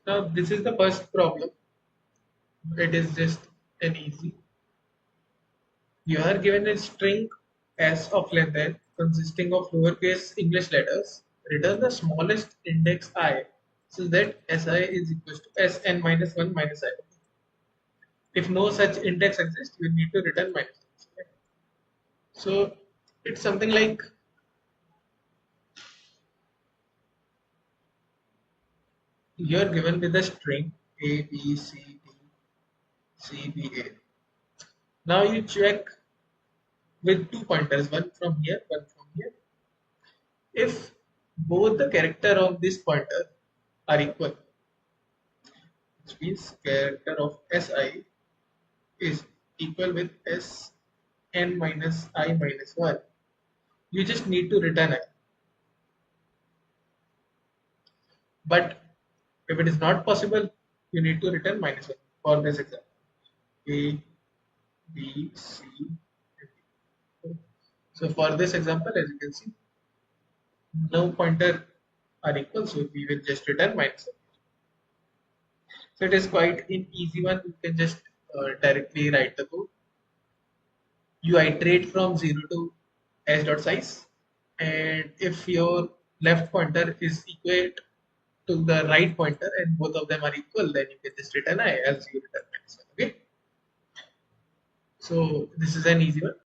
Now this is the first problem. It is just an easy. You are given a string s of length n consisting of lowercase English letters. Return the smallest index I so that si is equal to sn minus 1 minus I. If no such index exists, you need to return minus 1. So it's something like you're given with a string a, b, c, d, c, b, a. Now you check with two pointers, one from here, one from here. If both the character of this pointer are equal, which means character of si is equal with sn minus I minus 1, you just need to return I. But if it is not possible, you need to return minus 1 for this example. A, B, C, and D. So for this example, as you can see, no pointer are equal, so we will just return minus 1. So it is quite an easy one. You can just directly write the code. You iterate from 0 to s dot size, and if your left pointer is equal to the right pointer and both of them are equal, then you can just return I as you return minus 1. Okay, so this is an easy one.